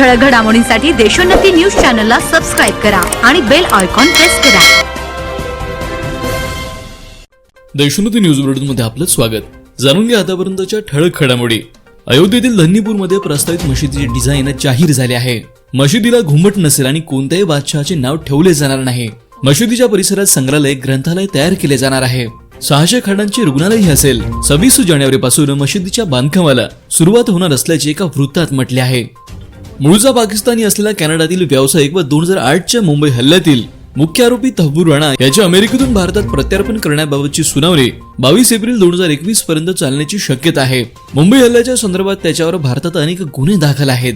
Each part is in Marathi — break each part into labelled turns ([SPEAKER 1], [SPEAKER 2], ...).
[SPEAKER 1] ठळक घडामोडींसाठी देशोन्नती न्यूज चॅनलला सबस्क्राइब करा आणि बेल आयकॉन प्रेस करा।
[SPEAKER 2] देशोन्नती न्यूज बुलेटिनमध्ये आपलं स्वागत। जाणून घ्या आतापर्यंतच्या ठळक घडामोडी। अयोध्येतील धन्नीपूरमध्ये प्रस्तावित मशिदीचे डिझाइन जाहीर झाले आहे। मशिदीला घुमट नसेल आणि कोणत्याही बादशहाचे नाव ठेवले जाणार नाही। मशिदीच्या परिसरात संग्रहालय, ग्रंथालय तयार केले जाणार आहे। 600 खाटांचे रुग्णालयही असेल। 26 जानेवारीपासून मशिदीच्या बांधकामाला सुरुवात होणार असल्याचे एका वृत्तात म्हटले आहे। मूळचा पाकिस्तानी असलेला कॅनडातील व्यावसायिक व 2008च्या मुंबई हल्ल्यातील मुख्य आरोपी तहव्वूर राणा याच्या अमेरिकेतून भारतात प्रत्यार्पण करण्याबाबतची सुनावणी 22 एप्रिल 2021 पर्यंत चालण्याची शक्यता आहे। मुंबई हल्ल्याच्या संदर्भात त्याच्यावर भारतात अनेक गुन्हे दाखल आहेत।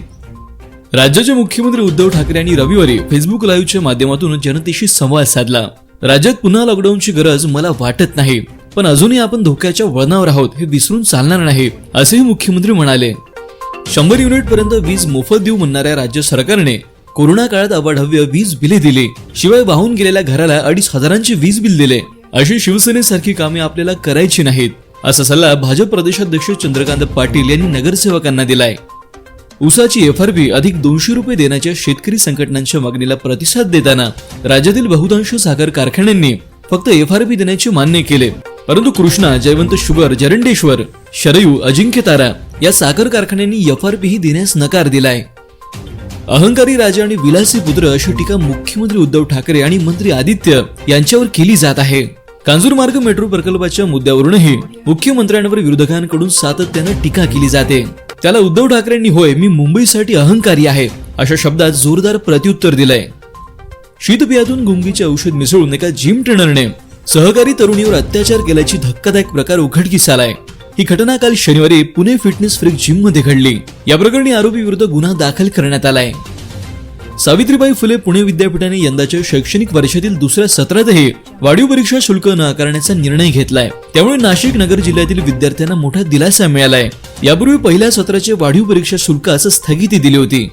[SPEAKER 2] राज्याचे मुख्यमंत्री उद्धव ठाकरे यांनी रविवारी फेसबुक लाईव्हच्या माध्यमातून जनतेशी संवाद साधला। राज्यात पुन्हा लॉकडाऊनची गरज मला वाटत नाही, पण अजूनही आपण धोक्याच्या वळणावर आहोत हे विसरून चालणार नाही, असेही मुख्यमंत्री म्हणाले। 100 युनिट पर्यंत वीज मोफत देऊ म्हणणाऱ्या राज्य सरकारने कोरोना काळात अवाढव्य वीज बिले दिली, शिवाय वाहून गेलेल्या घराला 2,500चे वीज बिल दिले। अशी शिवसेनेसारखी कामे आपल्याला करायची नाहीत, असा सल्ला भाजप प्रदेशाध्यक्ष चंद्रकांत पाटील यांनी नगरसेवकांना दिलाय। ऊसाची एफआरपी अधिक 200 रुपये देण्याच्या शेतकरी संघटनांच्या मागणीला प्रतिसाद देताना राज्यातील बहुतांश साखर कारखान्यांनी फक्त एफआरपी देण्याचे मान्य केले, परंतु कृष्णा, जयवंत शुगर, जरंडेश्वर, शरयू, अजिंक्यतारा या साखर कारखान्यांनी एफआरपी ही देण्यास नकार दिलाय। अहंकारी राजा आणि विलासी पुत्र अशी टीका मुख्यमंत्री उद्धव ठाकरे आणि मंत्री आदित्य यांच्यावर केली जात आहे। कांजूरमार्ग मेट्रो प्रकल्पाच्या मुद्द्यावरूनही मुख्यमंत्र्यांवर विरोधकांकडून सातत्याने टीका केली जाते। त्याला उद्धव ठाकरेंनी होय मी मुंबईसाठी अहंकारी आहे अशा शब्दात जोरदार प्रत्युत्तर दिलंय। शीतपेयातून गुंगीचे औषध मिसळून एका जिम ट्रेनरने सहकारी तरुणीवर अत्याचार केल्याची धक्कादायक प्रकार उघडकीस आलाय। ही घटना काल शनिवारी पुणे फिटनेस फ्रीक जिम मध्ये घडली। या प्रकरणी आरोपी विरुद्ध गुन्हा दाखल करण्यात आलाय। सावित्रीबाई फुले पुणे विद्यापीठाने यंदाच्या शैक्षणिक वर्षातील दुसऱ्या सत्रातही वाढीव परीक्षा शुल्क न आकारण्याचा निर्णय घेतलाय। त्यामुळे नाशिक नगर जिल्ह्यातील विद्यार्थ्यांना मोठा दिलासा मिळालाय। यापूर्वी पहिल्या सत्राचे वाढीव परीक्षा शुल्कास स्थगिती दिली होती।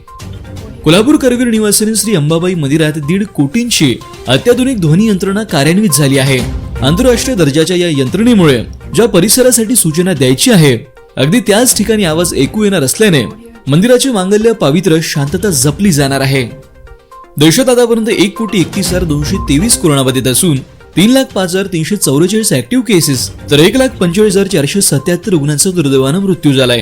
[SPEAKER 2] कोल्हापूर करवीर निवासिनी श्री अंबाबाई मंदिरात 1.5 कोटींची अत्याधुनिक ध्वनी यंत्रणा कार्यान्वित झाली आहे। आंतरराष्ट्रीय दर्जाच्या या यंत्रणेमुळे ज्या परिसरासाठी सूचना द्यायची आहे अगदी त्याच ठिकाणी आवाज ऐकू येणार असल्याने मंदिराचे मांगल्य पावित्र्य शांतता जपली जाणार आहे। देशात आतापर्यंत 1,31,223 कोरोनाबाधित असून 3,05,344 ऍक्टिव्ह केसेस तर 1,45,477 रुग्णांचा दुर्दैवाने मृत्यू झालाय।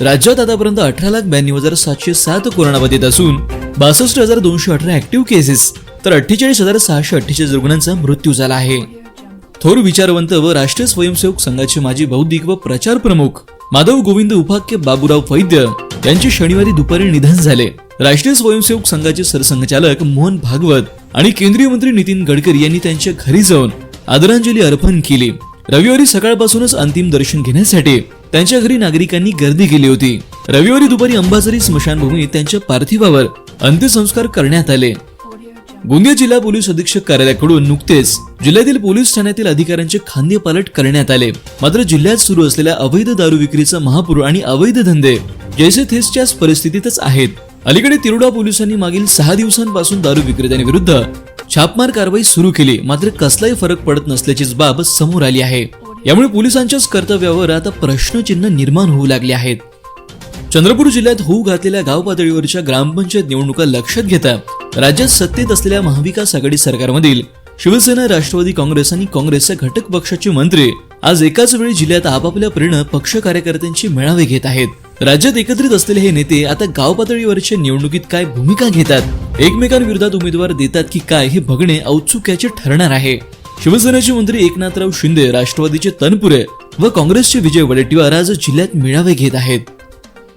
[SPEAKER 2] राज्यात आतापर्यंत 18,92,707 कोरोनाबाधित असून 62,218 ऍक्टिव्ह केसेस तर 48,648 रुग्णांचा मृत्यू झाला आहे। थोर विचारवंत व राष्ट्रीय स्वयंसेवक संघाचे माजी बौद्धिक व प्रचार प्रमुख माधव गोविंद उपाख्य बाबूराव वैद्य यांचे शनिवारी दुपारी निधन झाले। राष्ट्रीय स्वयंसेवक संघाचे सरसंघचालक मोहन भागवत आणि केंद्रीय मंत्री नितीन गडकरी यांनी त्यांच्या घरी जाऊन आदरांजली अर्पण केली। रविवारी सकाळपासूनच अंतिम दर्शन घेण्यासाठी त्यांच्या घरी नागरिकांनी गर्दी केली होती। रविवारी दुपारी अंबाझरी स्मशानभूमीत त्यांच्या पार्थिवावर अंत्यसंस्कार करण्यात आले। गोंदिया जिल्हा पोलीस अधीक्षक कार्यालयाकडून नुकतेच जिल्ह्यातील पोलीस ठाण्यातील अधिकाऱ्यांचे खांदेपालट करण्यात आले। मात्र जिल्ह्यात सुरू असलेल्या अवैध दारू विक्रीचा महापूर आणि अवैध धंदे जैसे थेसच्याच परिस्थितीतच आहेत। अलीकडे तिरोडा पोलिसांनी मागील 6 दिवसांपासून दारू विक्रेत्यांविरुद्ध छापमार कारवाई सुरू केली, मात्र कसलाही फरक पडत नसल्याचीच बाब समोर आली आहे। यामुळे पोलिसांच्याच कर्तव्यावर आता प्रश्नचिन्ह निर्माण होऊ लागले आहेत। चंद्रपूर जिल्ह्यात होऊ घातलेल्या गाव पातळीवरच्या ग्रामपंचायत निवडणुका लक्षात घेता राज्यात सत्तेत असलेल्या महाविकास आघाडी सरकारमधील शिवसेना, राष्ट्रवादी काँग्रेस आणि काँग्रेसच्या घटक पक्षाचे मंत्री आज एकाच वेळी जिल्ह्यात आपापल्या परीने पक्ष कार्यकर्त्यांचे मेळावे घेत आहेत। राज्यात एकत्रित असलेले हे नेते आता गाव पातळीवरच्या निवडणुकीत काय भूमिका घेतात, एकमेकांविरोधात उमेदवार देतात की काय हे बघणे औत्सुक्याचे ठरणार आहे। शिवसेनेचे मंत्री एकनाथराव शिंदे, राष्ट्रवादीचे तनपुरे व काँग्रेसचे विजय वडेट्टीवार आज जिल्ह्यात मेळावे घेत आहेत।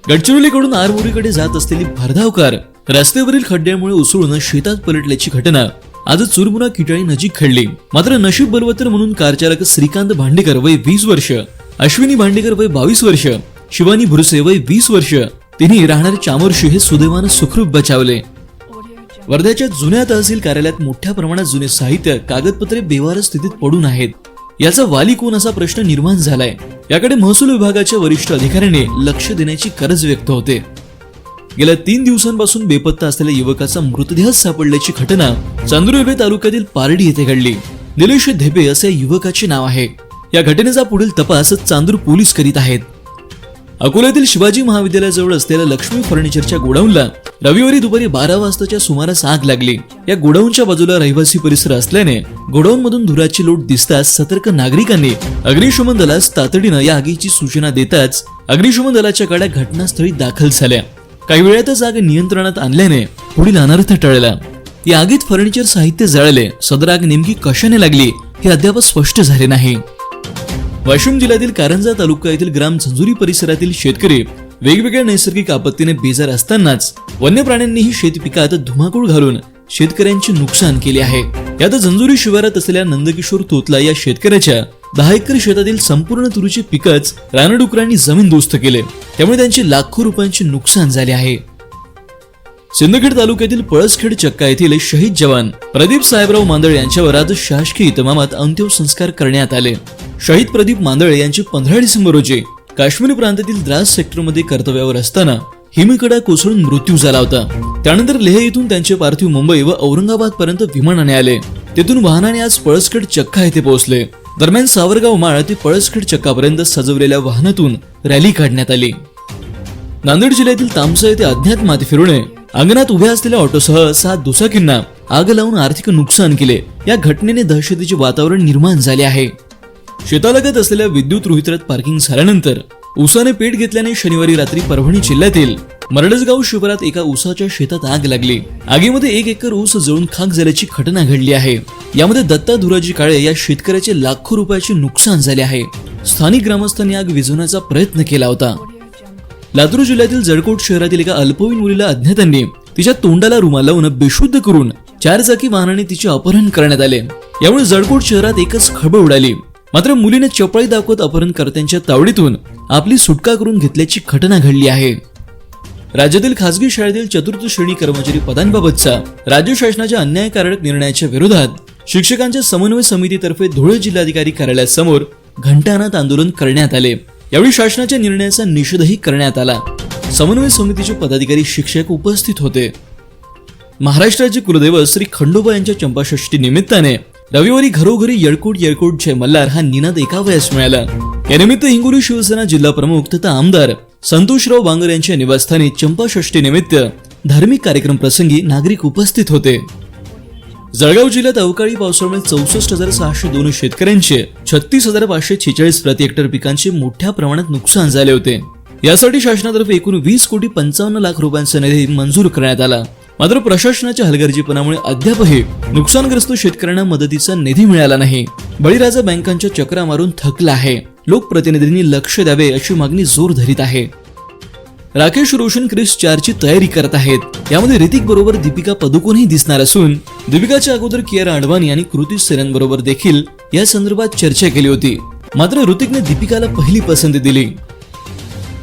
[SPEAKER 2] गडचिरोलीकडून आरमोरीकडे जात असलेली भरधाव कार रस्त्यावरील खड्ड्यामुळे उसळून शेतात पलटल्याची घटना आज चुरमुरा किटाळी नजीक घडली। मात्र नशीब बलवत्तर म्हणून कार चालक श्रीकांत भांडेकर वय 20 वर्ष, अश्विनी भांडेकर वय 22 वर्ष, शिवानी भुरसे वय 20 वर्ष तिन्ही राहणारे चामोर्शी हे सुदैवाने सुखरूप बचावले। वर्ध्याच्या जुन्या तहसील कार्यालयात मोठ्या प्रमाणात जुने साहित्य, कागदपत्रे बेवार स्थितीत पडून आहेत। याचा वाली कोण असा प्रश्न निर्माण झालाय। याकडे महसूल विभागाच्या वरिष्ठ अधिकाऱ्यांनी लक्ष देण्याची गरज व्यक्त होते। गेल्या 3 दिवसांपासून बेपत्ता असलेल्या युवकाचा मृतदेह सापडल्याची घटना चांदूर तालुक्यातील पारडी येथे घडली। निलेश धेपे असे युवकाचे नाव आहे। या घटनेचा पुढील तपास चांदूर पोलीस करीत आहेत। अकोल्यातील शिवाजी महाविद्यालयाजवळ असलेल्या लक्ष्मी फर्निचरच्या गोडाऊनला रविवारी दुपारी 12 वाजताच्या सुमारास आग लागली. या गोडाऊनच्या बाजूला रहिवासी परिसर असल्याने गोडाऊन मधून धुराची लोट दिसताच सतर्क नागरिकांनी अग्निशमन दलास तातडीनं या आगीची सूचना देताच अग्निशमन दलाच्या गाड्या घटनास्थळी दाखल झाल्या. काही वेळातच आग नियंत्रणात आणल्याने पुढील अनर्थ टळला. या आगीत फर्निचर साहित्य जळले. सदर आग नेमकी कशाने लागली हे अद्याप स्पष्ट झाले नाही. वाशिम जिल्ह्यातील कारंजा तालुका येथील ग्राम झंजुरी परिसरातील शेतकरी वेगवेगळ्या नैसर्गिक आपत्तीने बेजार असतानाच वन्य प्राण्यांनीही शेत पिकात धुमाकूळ घालून शेतकऱ्यांचे नुकसान केले आहे. यात झंजुरी शिवारात असलेल्या नंदकिशोर तोतला या शेतकऱ्याच्या 10 एकर शेतातील संपूर्ण तुरीचे पिकच रानडुकरांनी जमीनदोस्त केले. त्यामुळे त्यांचे लाखो रुपयांचे नुकसान झाले आहे. सिंदखेड तालुक्यातील पळसखेड चक्का येथील शहीद जवान प्रदीप साहेबराव मांदळे यांच्यावर आज शासकीय इतमामात अंत्यसंस्कार करण्यात आले. शहीद प्रदीप मांदळे यांचे 15 डिसेंबर रोजी काश्मीर प्रांतातील द्रास सेक्टरमध्ये कर्तव्यावर असताना हिमकडा कोसळून मृत्यू झाला होता. त्यानंतर लेह येथून त्यांचे पार्थिव मुंबई व औरंगाबाद पर्यंत विमानाने आले. तेथून वाहनाने आज पळसखेड चक्का येथे पोहोचले. दरम्यान सावरगाव माळ ते पळसखेड चक्कापर्यंत सजवलेल्या वाहनातून रॅली काढण्यात आली. नांदेड जिल्ह्यातील तामसा येथे अज्ञात माती फिरवणे अंगणात उभ्या असलेल्या ऑटोसह 7 दुचाकींना आग लावून आर्थिक नुकसान केले. या घटनेने दहशतीचे वातावरण निर्माण झाले आहे. शेतालगत असलेल्या विद्युत रोहित्रात पार्किंग झाल्यानंतर उसाने पेट घेतल्याने शनिवारी रात्री परभणी जिल्ह्यातील मरडसगाव शिवारात एका उसाच्या शेतात आग लागली. आगीमध्ये 1 एकर ऊस जळून खाक झाल्याची घटना घडली आहे. यामध्ये दत्ता धुराजी काळे या शेतकऱ्याचे लाखो रुपयाचे नुकसान झाले आहे. स्थानिक ग्रामस्थांनी आग विझवण्याचा प्रयत्न केला होता. लातूर जिल्ह्यातील जळकोट शहरातील एका अल्पवयीन मुलीला अज्ञातांनी तिच्या तोंडाला रुमाल लावून बेशुद्ध करून 4 चाकी वाहनाने तिचे अपहरण करण्यात आले. यामुळे जळकोट शहरात एकच खळबळ उडाली. मात्र मुलीने चपळी दाखवत अपहरणकर्त्यांच्या तावडीतून आपली सुटका करून घेतल्याची घटना घडली आहे. राज्यातील खासगी शाळेतील 4थी श्रेणी कर्मचारी पदांबाबतचा राज्य शासनाच्या अन्यायकारक निर्णयाच्या विरोधात शिक्षकांच्या समन्वय समितीतर्फे धुळे जिल्हाधिकारी कार्यालयासमोर घंटानाद आंदोलन करण्यात आले. यावेळी शासनाच्या निर्णयाचा निषेधही करण्यात आला. समन्वय समितीचे पदाधिकारी शिक्षक उपस्थित होते. महाराष्ट्राचे कुलदैवत श्री खंडोबा यांच्या चंपाषष्ठी निमित्ताने रविवारी घरोघरी येळकोट येळकोट जय मल्हार हा निनाद ऐकावयास मिळाला. या निमित्त हिंगोली शिवसेना जिल्हा प्रमुख तथा आमदार संतोषराव बांगर यांच्या निवासस्थानी चंपाषष्ठी निमित्त धार्मिक कार्यक्रम प्रसंगी नागरिक उपस्थित होते. जळगाव जिल्ह्यात अवकाळी पावसामुळे 64,602 शेतकऱ्यांचे 36,546 प्रति हेक्टर पिकांचे मोठ्या प्रमाणात नुकसान झाले होते. यासाठी शासनातर्फे एकूण 20,55 लाख रुपयांचा निधी मंजूर करण्यात आला. मात्र प्रशासनाच्या हलगर्जीपणामुळे अद्यापही नुकसानग्रस्त शेतकऱ्यांना मदतीचा निधी मिळाला नाही. बळीराजा बँकांच्या चक्रा मारून थकला आहे. लोकप्रतिनिधींनी लक्ष द्यावे अशी मागणी जोर धरीत आहे. राकेश रोशन क्रिस 4ची तयारी करत आहेत. यामध्ये ऋतिक बरोबर दीपिका पदुकोणही दिसणार असून दीपिकाच्या अगोदर कियारा अडवाणी आणि कृती सेनन बरोबर देखील या संदर्भात चर्चा केली होती. मात्र ऋतिकने दीपिकाला पहिली पसंती दिली.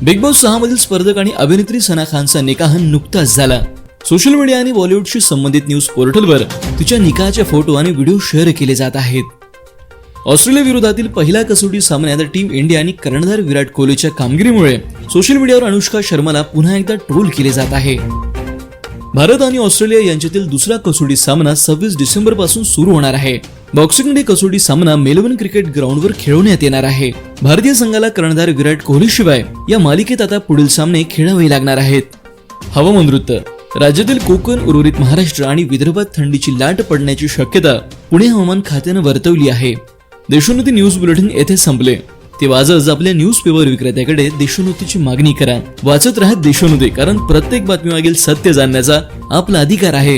[SPEAKER 2] बिग बॉस 6 मधील स्पर्धक आणि अभिनेत्री सना खानचा निकाह नुकताच झाला. सोशल मीडिया आणि बॉलिवूडशी संबंधित न्यूज पोर्टलवर तिच्या निकाहाचे फोटो आणि व्हिडिओ शेअर केले जात आहेत. ऑस्ट्रेलिया विरोधातील पहिल्या कसोटी सामन्यात टीम इंडिया आणि कर्णधार विराट कोहलीच्या कामगिरीमुळे सोशल मीडियावर अनुष्का शर्माला पुन्हा एकदा ट्रोल केले जात आहे. भारत आणि ऑस्ट्रेलिया यांच्यातील दुसरा कसोटी सामना 26 डिसेंबर पासून सुरू होणार आहे. बॉक्सिंग डे कसोटी सामना मेलबर्न क्रिकेट ग्राउंडवर खेळवण्यात येणार आहे. भारतीय संघाला कर्णधार विराट कोहलीशिवाय या मालिकेत आता पुढील सामने खेळावे लागणार आहेत. हवामान वृत्त. राज्यातील कोकण, उर्वरित महाराष्ट्र आणि विदर्भात थंडीची लाट पडण्याची शक्यता पुणे हवामान खात्यानं वर्तवली आहे. देशोन्नती न्यूज बुलेटिन येथे संपले. ते वाजच आपल्या न्यूज पेपर विक्रेत्याकडे देशोन्नतीची मागणी करा. वाचत राहा देशोन्नती, कारण प्रत्येक बातमीमागील सत्य जाणण्याचा आपला अधिकार आहे.